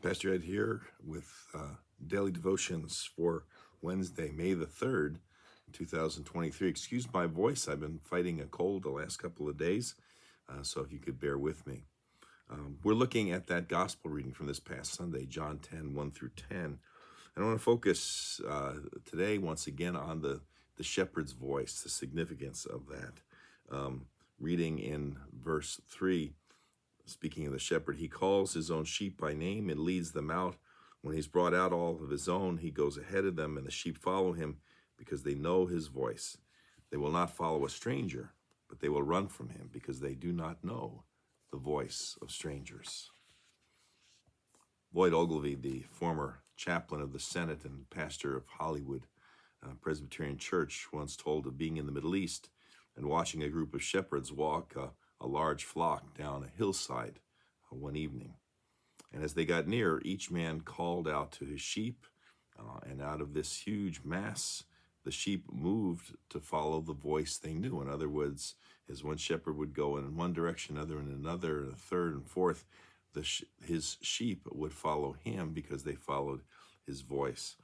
Pastor Ed here with daily devotions for Wednesday, May the 3rd, 2023. Excuse my voice. I've been fighting a cold the last couple of days, so if you could bear with me. We're looking at that gospel reading from this past Sunday, John 10, 1 through 10. And I want to focus today once again on the shepherd's voice, the significance of that. Reading in verse 3, speaking of the shepherd, he calls his own sheep by name and leads them out. When he's brought out all of his own, he goes ahead of them, and the sheep follow him because they know his voice. They will not follow a stranger, but they will run from him because they do not know the voice of strangers. Lloyd Ogilvie, the former chaplain of the Senate and pastor of Hollywood Presbyterian Church, once told of being in the Middle East and watching a group of shepherds walk a large flock down a hillside one evening. And as they got near, each man called out to his sheep, and out of this huge mass, the sheep moved to follow the voice they knew. In other words, as one shepherd would go in one direction, another in another, and a third and fourth, his sheep would follow him because they followed his voice.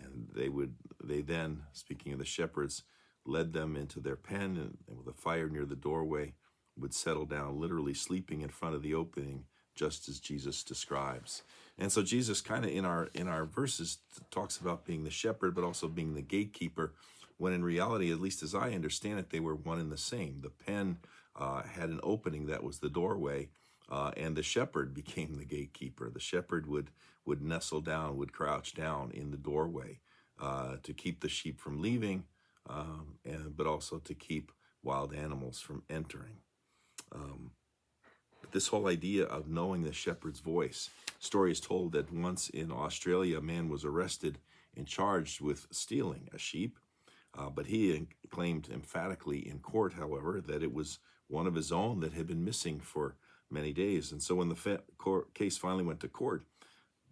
And they then, speaking of the shepherds, led them into their pen, and with a fire near the doorway, would settle down, literally sleeping in front of the opening, just as Jesus describes. And so Jesus kind of in our verses talks about being the shepherd, but also being the gatekeeper, when in reality, at least as I understand it, they were one and the same. The pen had an opening that was the doorway, and the shepherd became the gatekeeper. The shepherd would nestle down, would crouch down in the doorway to keep the sheep from leaving, but also to keep wild animals from entering. But this whole idea of knowing the shepherd's voice. Story is told that once in Australia, a man was arrested and charged with stealing a sheep, but he claimed emphatically in court, however, that it was one of his own that had been missing for many days. And so when the case finally went to court,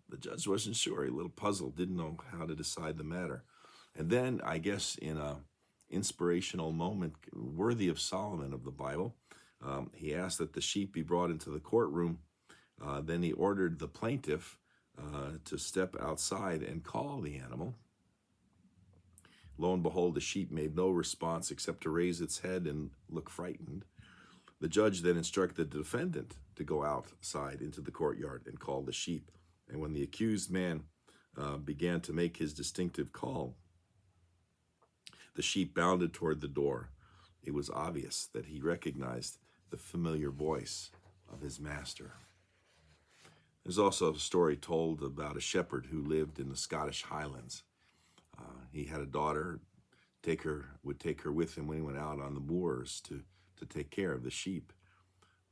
the judge wasn't sure, a little puzzled, didn't know how to decide the matter. And then, I guess, in a inspirational moment worthy of Solomon of the Bible, he asked that the sheep be brought into the courtroom. Then he ordered the plaintiff to step outside and call the animal. Lo and behold, the sheep made no response except to raise its head and look frightened. The judge then instructed the defendant to go outside into the courtyard and call the sheep. And when the accused man began to make his distinctive call, the sheep bounded toward the door. It was obvious that he recognized the familiar voice of his master. There's also a story told about a shepherd who lived in the Scottish Highlands. He had a daughter, would take her with him when he went out on the moors to take care of the sheep.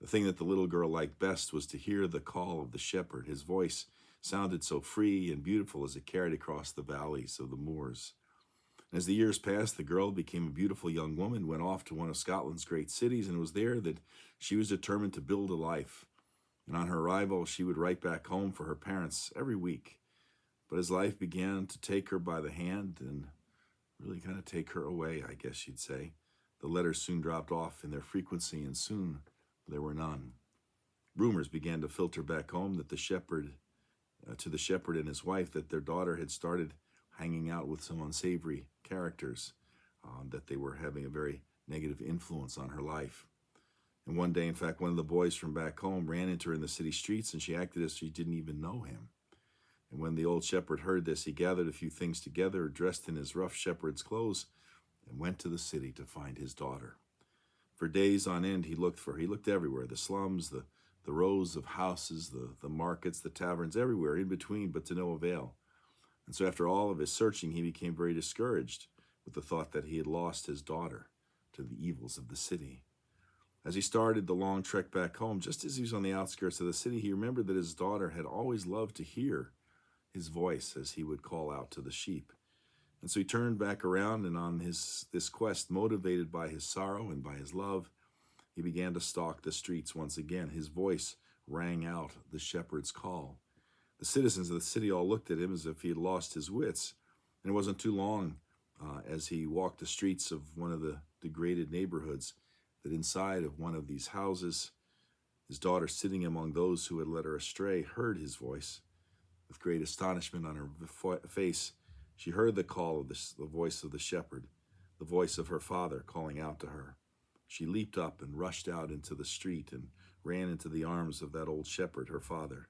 The thing that the little girl liked best was to hear the call of the shepherd. His voice sounded so free and beautiful as it carried across the valleys of the moors. As the years passed, the girl became a beautiful young woman, went off to one of Scotland's great cities, and it was there that she was determined to build a life. And on her arrival, she would write back home for her parents every week. But as life began to take her by the hand and really kind of take her away, I guess you'd say, the letters soon dropped off in their frequency, and soon there were none. Rumors began to filter back home that to the shepherd and his wife, that their daughter had started hanging out with some unsavory characters, that they were having a very negative influence on her life. And one day, in fact, one of the boys from back home ran into her in the city streets, and she acted as if she didn't even know him. And when the old shepherd heard this, he gathered a few things together, dressed in his rough shepherd's clothes, and went to the city to find his daughter. For days on end, he looked for her. He looked everywhere, the slums, the rows of houses, the markets, the taverns, everywhere in between, but to no avail. And so after all of his searching, he became very discouraged with the thought that he had lost his daughter to the evils of the city. As he started the long trek back home, just as he was on the outskirts of the city, he remembered that his daughter had always loved to hear his voice as he would call out to the sheep. And so he turned back around, and on this quest, motivated by his sorrow and by his love, he began to stalk the streets once again. His voice rang out the shepherd's call. The citizens of the city all looked at him as if he had lost his wits. And it wasn't too long as he walked the streets of one of the degraded neighborhoods that inside of one of these houses, his daughter, sitting among those who had led her astray, heard his voice. With great astonishment on her face, she heard the call of the voice of the shepherd, the voice of her father calling out to her. She leaped up and rushed out into the street and ran into the arms of that old shepherd, her father.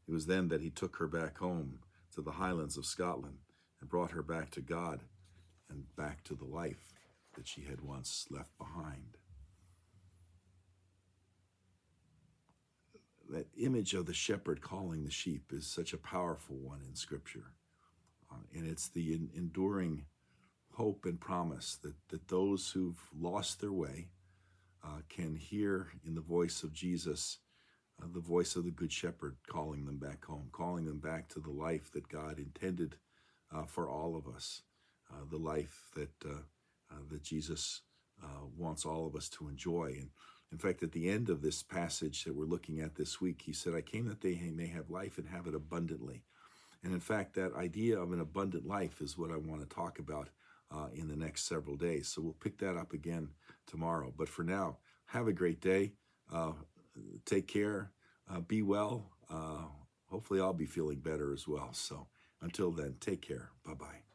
It was then that he took her back home to the Highlands of Scotland and brought her back to God and back to the life that she had once left behind. That image of the shepherd calling the sheep is such a powerful one in Scripture. And it's the enduring hope and promise that those who've lost their way can hear in the voice of Jesus, the voice of the Good Shepherd calling them back home, calling them back to the life that God intended for all of us, the life that Jesus wants all of us to enjoy. And in fact, at the end of this passage that we're looking at this week, he said, I came that they may have life and have it abundantly. And in fact, that idea of an abundant life is what I want to talk about in the next several days. So we'll pick that up again tomorrow. But for now, have a great day. Take care. Be well. Hopefully I'll be feeling better as well. So until then, take care. Bye-bye.